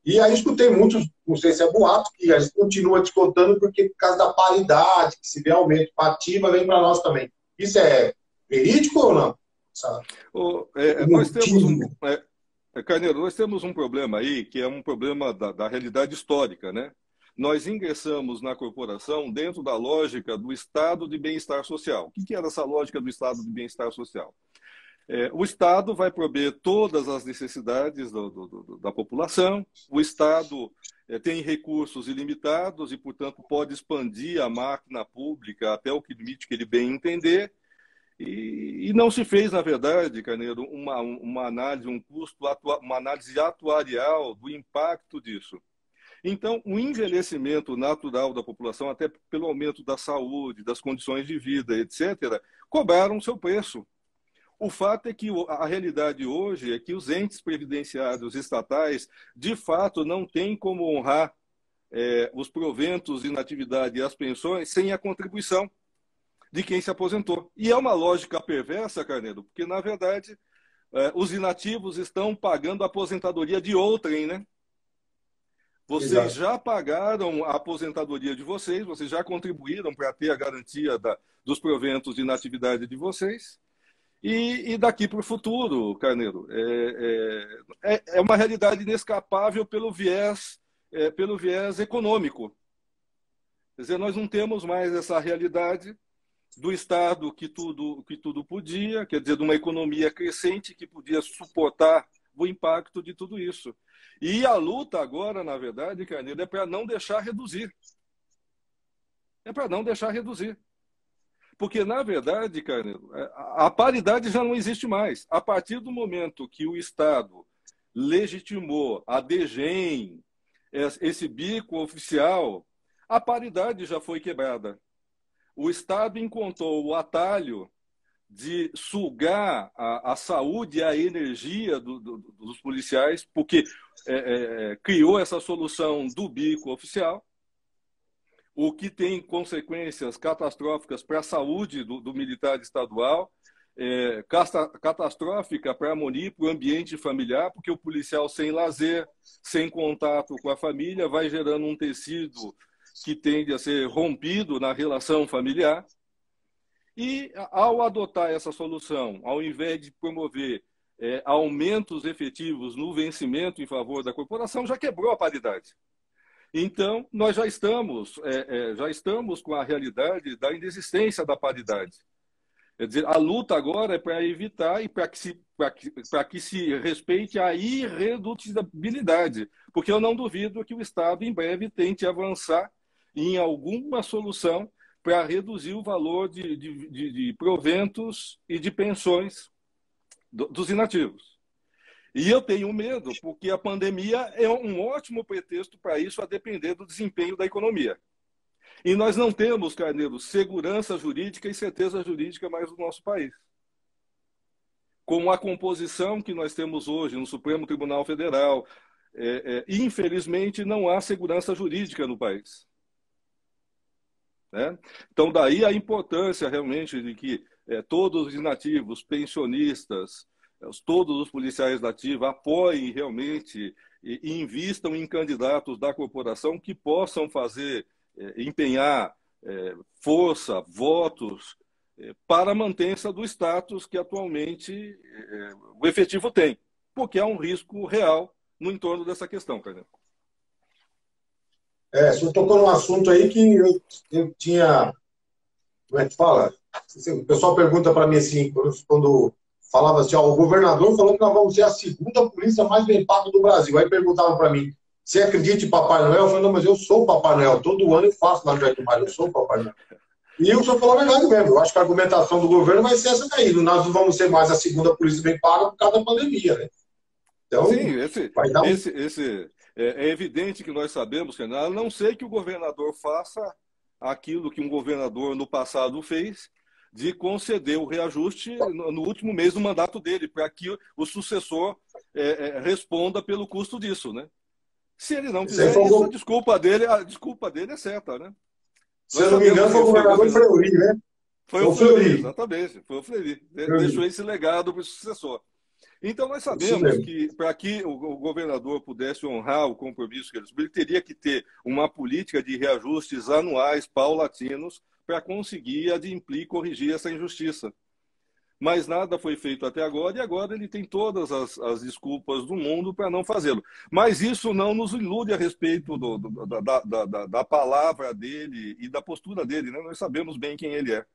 E aí escutei muitos, não sei se é boato, que a gente continua descontando porque por causa da paridade, que se vê aumento para ativa, vem para nós também. Isso é verídico ou não? Carneiro, nós temos um problema aí, que é um problema da realidade histórica, né? Nós ingressamos na corporação dentro da lógica do Estado de bem-estar social. O que era essa lógica do Estado de bem-estar social? O Estado vai prover todas as necessidades da população, o Estado tem recursos ilimitados e, portanto, pode expandir a máquina pública até o limite que ele bem entender. E não se fez, na verdade, Carneiro, uma análise, uma análise atuarial do impacto disso. Então, o envelhecimento natural da população, até pelo aumento da saúde, das condições de vida, etc., cobraram seu preço. O fato é que a realidade hoje é que os entes previdenciários estatais, de fato, não têm como honrar os proventos de inatividade e as pensões sem a contribuição de quem se aposentou. E é uma lógica perversa, Carneiro, porque, na verdade, os inativos estão pagando a aposentadoria de outrem, né? Vocês Exato. já pagaram a aposentadoria de vocês, vocês já contribuíram para ter a garantia dos proventos de inatividade de vocês. E daqui para o futuro, Carneiro, é uma realidade inescapável pelo viés econômico. Quer dizer, nós não temos mais essa realidade do Estado que tudo podia, quer dizer, de uma economia crescente que podia suportar o impacto de tudo isso. E a luta agora, na verdade, Carneiro, é para não deixar reduzir. É para não deixar reduzir. Porque, na verdade, Carneiro, a paridade já não existe mais. A partir do momento que o Estado legitimou a DGEM, esse bico oficial, a paridade já foi quebrada. O Estado encontrou o atalho de sugar a saúde e a energia dos policiais, porque criou essa solução do bico oficial, o que tem consequências catastróficas para a saúde do militar estadual, catastrófica para a harmonia, para o ambiente familiar, porque o policial sem lazer, sem contato com a família, vai gerando um tecido que tende a ser rompido na relação familiar. E, ao adotar essa solução, ao invés de promover aumentos efetivos no vencimento em favor da corporação, já quebrou a paridade. Então, nós já estamos com a realidade da inexistência da paridade. Quer dizer, a luta agora é para evitar e para que se respeite a irredutibilidade, porque eu não duvido que o Estado, em breve, tente avançar em alguma solução para reduzir o valor de proventos e de pensões dos inativos. E eu tenho medo, porque a pandemia é um ótimo pretexto para isso, a depender do desempenho da economia. E nós não temos, Carneiro, segurança jurídica e certeza jurídica mais no nosso país. Com a composição que nós temos hoje no Supremo Tribunal Federal, infelizmente não há segurança jurídica no país. Né? Então, daí a importância realmente de que todos os inativos, pensionistas, todos os policiais da ativa apoiem realmente e invistam em candidatos da corporação que possam empenhar força, votos para a mantença do status que atualmente o efetivo tem, porque há um risco real no entorno dessa questão, Carneiro. O senhor tocou num assunto aí que eu tinha. Como é que fala? O pessoal pergunta para mim assim, quando falava assim, o governador falou que nós vamos ser a segunda polícia mais bem paga do Brasil. Aí perguntavam para mim, você acredita em Papai Noel? Eu falei, não, mas eu sou o Papai Noel. Todo ano eu faço lá no Jardim Maria, eu sou o Papai Noel. E o senhor falou a verdade mesmo. Eu acho que a argumentação do governo vai ser essa daí. Nós não vamos ser mais a segunda polícia bem paga por causa da pandemia, né? Então, sim, vai dar é evidente que nós sabemos, que a não ser que o governador faça aquilo que um governador no passado fez, de conceder o reajuste no último mês do mandato dele, para que o sucessor responda pelo custo disso, né? Se ele não fizer isso, a desculpa dele é certa, né? Se eu não me engano, foi o governador Fleury, né? Foi o Fleury, exatamente. Foi o Fleury. Deixou esse legado para o sucessor. Então, nós sabemos que, para que o governador pudesse honrar o compromisso que ele assumiu, ele teria que ter uma política de reajustes anuais, paulatinos, para conseguir adimplir e corrigir essa injustiça. Mas nada foi feito até agora, e agora ele tem todas as desculpas do mundo para não fazê-lo. Mas isso não nos ilude a respeito da palavra dele e da postura dele, né? Nós sabemos bem quem ele é.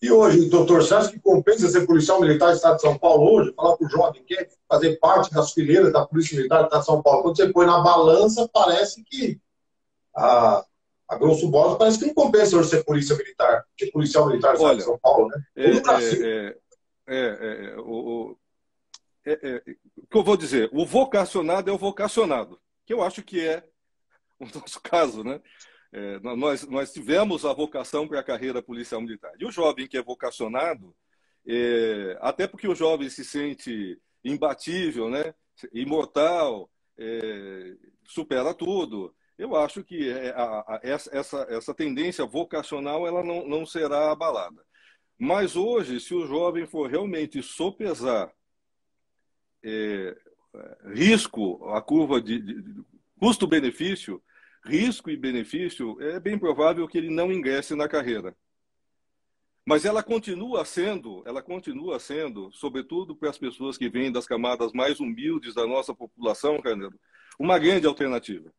E hoje, doutor, você acha que compensa ser policial militar do Estado de São Paulo hoje? Falar para o jovem que quer fazer parte das fileiras da Polícia Militar do Estado de São Paulo. Quando você põe na balança, parece que, a grosso modo, parece que não compensa hoje ser polícia militar, ser policial militar do Estado de São Paulo, né? O que eu vou dizer? O vocacionado é o vocacionado, que eu acho que é o nosso caso, né? Nós tivemos a vocação para a carreira policial militar. E o jovem que é vocacionado, até porque o jovem se sente imbatível, né? Imortal, supera tudo. Eu acho que essa tendência vocacional ela não será abalada. Mas hoje, se o jovem for realmente sopesar risco, a curva de custo-benefício, risco e benefício, é bem provável que ele não ingresse na carreira. Mas ela continua sendo, sobretudo para as pessoas que vêm das camadas mais humildes da nossa população, Carneiro, uma grande alternativa,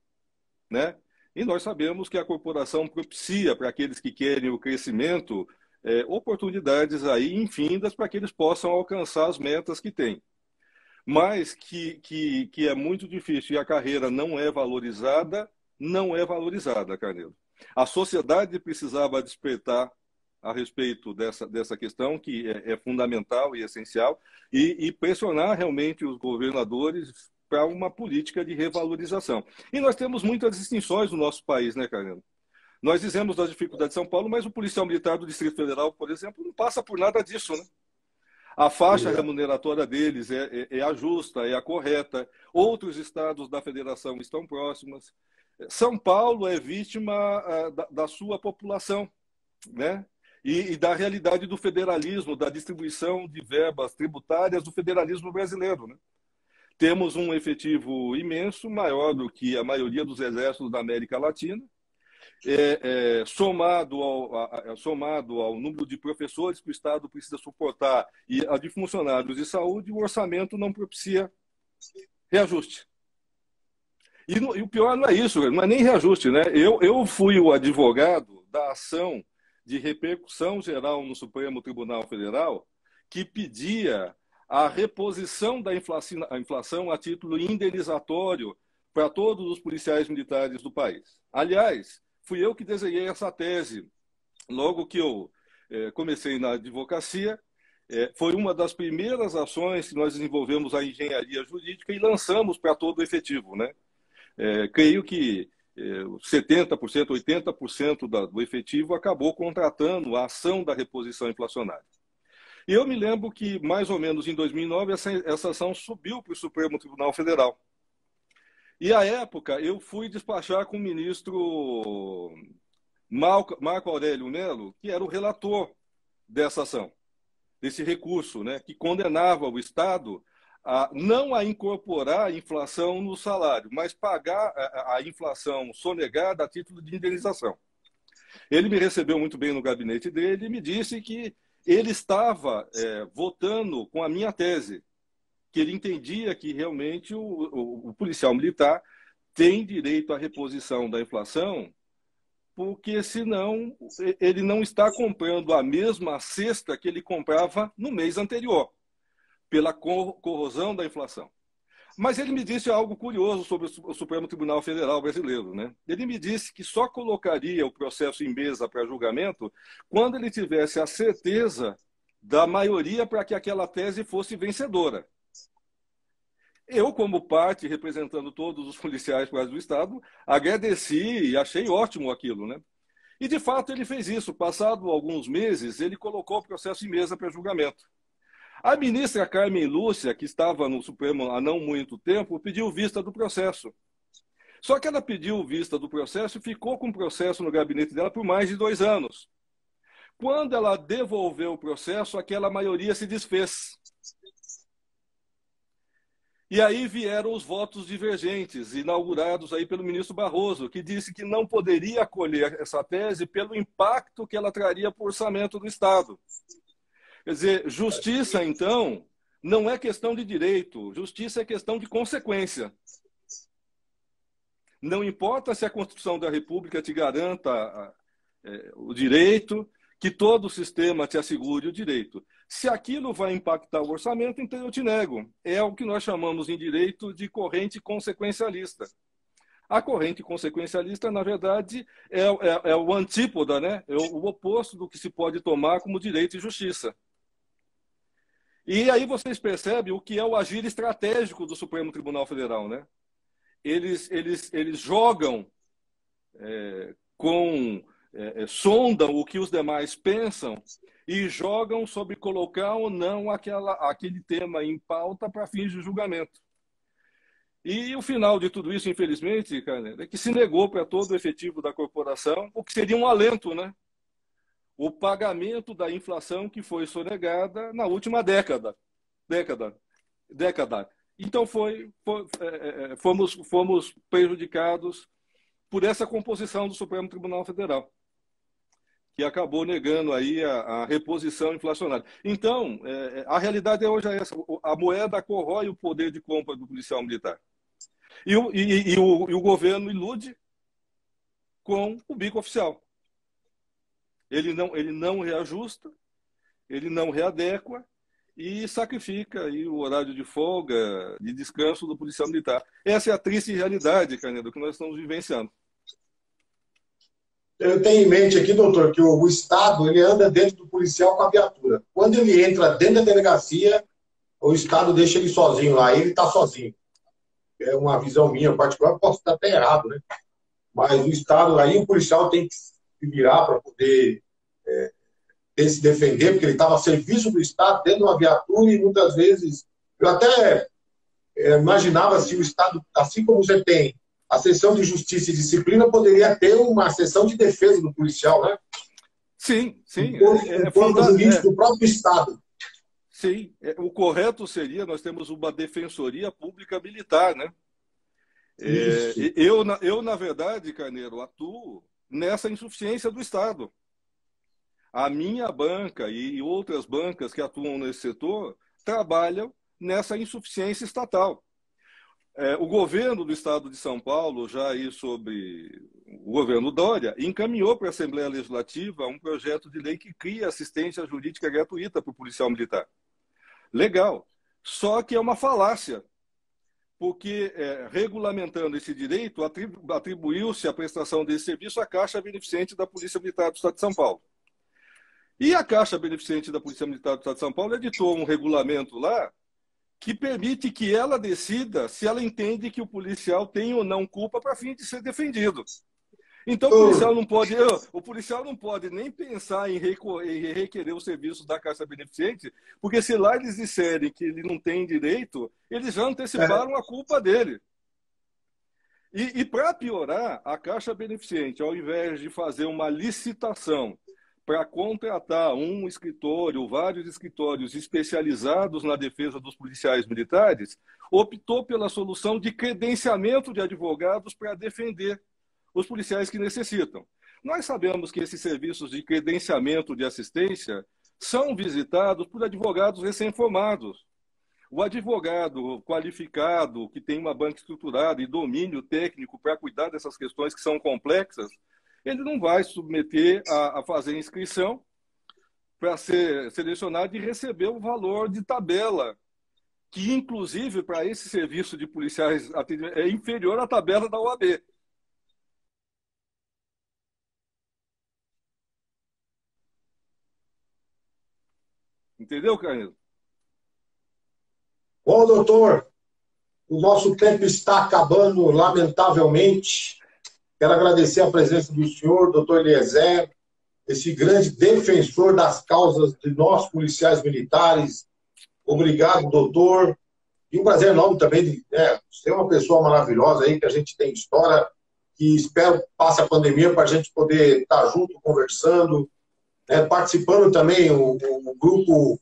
né? E nós sabemos que a corporação propicia para aqueles que querem o crescimento oportunidades aí infindas para que eles possam alcançar as metas que têm. Mas que é muito difícil e a carreira não é valorizada, Carneiro. A sociedade precisava despertar a respeito dessa questão, que é fundamental e essencial, e pressionar realmente os governadores para uma política de revalorização. E nós temos muitas distinções no nosso país, né, Carneiro? Nós dizemos das dificuldades de São Paulo, mas o policial militar do Distrito Federal, por exemplo, não passa por nada disso, né? A faixa remuneratória deles é a justa, é a correta. Outros estados da federação estão próximos. São Paulo é vítima da sua população, né? E da realidade do federalismo, da distribuição de verbas tributárias do federalismo brasileiro, né? Temos um efetivo imenso, maior do que a maioria dos exércitos da América Latina, somado ao número de professores que o Estado precisa suportar e a de funcionários de saúde, o orçamento não propicia reajuste. E o pior não é isso, não é nem reajuste, né? Eu fui o advogado da ação de repercussão geral no Supremo Tribunal Federal que pedia a reposição da inflação a título indenizatório para todos os policiais militares do país. Aliás, fui eu que desenhei essa tese. Logo que eu comecei na advocacia, foi uma das primeiras ações que nós desenvolvemos a engenharia jurídica e lançamos para todo o efetivo, né? Creio que 70%, 80% do efetivo acabou contratando a ação da reposição inflacionária. E eu me lembro que, mais ou menos em 2009, essa ação subiu para o Supremo Tribunal Federal. E, à época, eu fui despachar com o ministro Marco Aurélio Melo, que era o relator dessa ação, desse recurso, né, que condenava o Estado não a incorporar a inflação no salário, mas pagar a inflação sonegada a título de indenização. Ele me recebeu muito bem no gabinete dele e me disse que ele estava votando com a minha tese, que ele entendia que realmente o policial militar tem direito à reposição da inflação, porque senão ele não está comprando a mesma cesta que ele comprava no mês anterior, pela corrosão da inflação. Mas ele me disse algo curioso sobre o Supremo Tribunal Federal brasileiro, né? Ele me disse que só colocaria o processo em mesa para julgamento quando ele tivesse a certeza da maioria para que aquela tese fosse vencedora. Eu, como parte, representando todos os policiais do Estado, agradeci e achei ótimo aquilo, né? E, de fato, ele fez isso. Passado alguns meses, ele colocou o processo em mesa para julgamento. A ministra Carmen Lúcia, que estava no Supremo há não muito tempo, pediu vista do processo. Só que ela pediu vista do processo e ficou com o processo no gabinete dela por mais de 2 anos. Quando ela devolveu o processo, aquela maioria se desfez. E aí vieram os votos divergentes, inaugurados aí pelo ministro Barroso, que disse que não poderia acolher essa tese pelo impacto que ela traria para o orçamento do Estado. Quer dizer, justiça, então, não é questão de direito. Justiça é questão de consequência. Não importa se a Constituição da República te garanta o direito, que todo o sistema te assegure o direito. Se aquilo vai impactar o orçamento, então eu te nego. É o que nós chamamos em direito de corrente consequencialista. A corrente consequencialista, na verdade, é o antípoda, né? É o oposto do que se pode tomar como direito e justiça. E aí vocês percebem o que é o agir estratégico do Supremo Tribunal Federal, né? Eles jogam sondam o que os demais pensam e jogam sobre colocar ou não aquele tema em pauta para fins de julgamento. E o final de tudo isso, infelizmente, cara, é que se negou para todo o efetivo da corporação, o que seria um alento, né? o pagamento da inflação que foi sonegada na última década. Então, fomos prejudicados por essa composição do Supremo Tribunal Federal, que acabou negando aí a reposição inflacionária. Então, a realidade hoje é essa. A moeda corrói o poder de compra do policial militar. E o governo ilude com o bico oficial. Ele não reajusta, ele não readequa e sacrifica aí o horário de folga, de descanso do policial militar. Essa é a triste realidade, Canedo, que nós estamos vivenciando. Eu tenho em mente aqui, doutor, que o Estado ele anda dentro do policial com a viatura. Quando ele entra dentro da delegacia, o Estado deixa ele sozinho lá, ele está sozinho. É uma visão minha particular, posso estar até errado, né? Mas o Estado, aí o policial tem que se virar para poder se defender, porque ele estava a serviço do Estado, dentro de uma viatura, e muitas vezes, eu até imaginava se o Estado, assim como você tem a seção de justiça e disciplina, poderia ter uma seção de defesa do policial, né? Sim, sim. Contra os limites do próprio Estado. Sim, o correto seria, nós temos uma defensoria pública militar, né? Eu, na verdade, Carneiro, atuo nessa insuficiência do Estado. A minha banca e outras bancas que atuam nesse setor trabalham nessa insuficiência estatal. O governo do Estado de São Paulo, já aí sobre o governo Dória, encaminhou para a Assembleia Legislativa um projeto de lei que cria assistência jurídica gratuita para o policial militar. Legal. Só que é uma falácia, porque regulamentando esse direito, atribuiu-se a prestação desse serviço à Caixa Beneficente da Polícia Militar do Estado de São Paulo. E a Caixa Beneficente da Polícia Militar do Estado de São Paulo editou um regulamento lá que permite que ela decida se ela entende que o policial tem ou não culpa para fim de ser defendido. Então o policial não pode nem pensar em requerer o serviço da Caixa Beneficente, porque se lá eles disserem que ele não tem direito, eles já anteciparam a culpa dele. E para piorar, a Caixa Beneficente, ao invés de fazer uma licitação para contratar um escritório, vários escritórios especializados na defesa dos policiais militares, optou pela solução de credenciamento de advogados para defender os policiais que necessitam. Nós sabemos que esses serviços de credenciamento de assistência são visitados por advogados recém-formados. O advogado qualificado, que tem uma banca estruturada e domínio técnico para cuidar dessas questões que são complexas, ele não vai submeter a fazer inscrição para ser selecionado e receber o valor de tabela, que, inclusive, para esse serviço de policiais é inferior à tabela da OAB. Entendeu, Carlos? Bom, doutor, o nosso tempo está acabando, lamentavelmente. Quero agradecer a presença do senhor, doutor Eliezer, esse grande defensor das causas de nós, policiais militares. Obrigado, doutor. E um prazer enorme também de ser uma pessoa maravilhosa aí, que a gente tem história, que espero que passe a pandemia para a gente poder estar junto, conversando, participando também, o grupo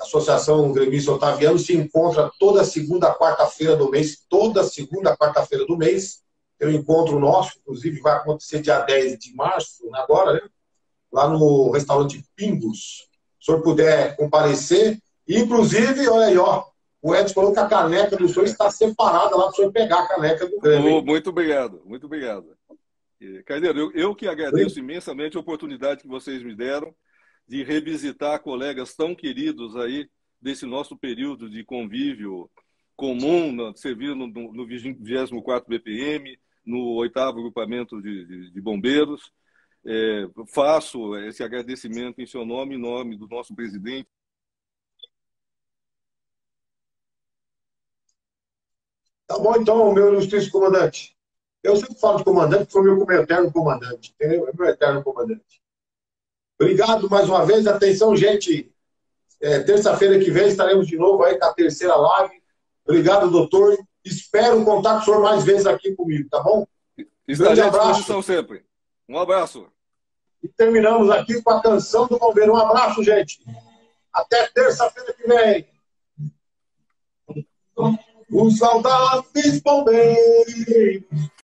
Associação Gremista Otaviano se encontra toda segunda, quarta-feira do mês, toda segunda, quarta-feira do mês. Tem um encontro nosso, inclusive vai acontecer dia 10 de março, agora, né? Lá no restaurante Pingos. Se o senhor puder comparecer. E, inclusive, olha aí, ó, o Edson falou que a caneca do senhor está separada lá para o senhor pegar a caneca do Grêmio. Muito obrigado, muito obrigado. Carneiro, eu que agradeço imensamente a oportunidade que vocês me deram de revisitar colegas tão queridos aí desse nosso período de convívio comum, servindo no 24º BPM, no 8º Agrupamento de Bombeiros. Faço esse agradecimento em seu nome, em nome do nosso presidente. Tá bom, então, meu ilustríssimo comandante. Eu sempre falo de comandante, porque foi meu eterno comandante, entendeu? É meu eterno comandante. Obrigado mais uma vez. Atenção, gente. Terça-feira que vem estaremos de novo aí com a terceira live. Obrigado, doutor. Espero contar com o senhor mais vezes aqui comigo, tá bom? Estarei à disposição sempre. Um abraço. E terminamos aqui com a canção do Bombeiro. Um abraço, gente. Até terça-feira que vem. Os soldados bombeiros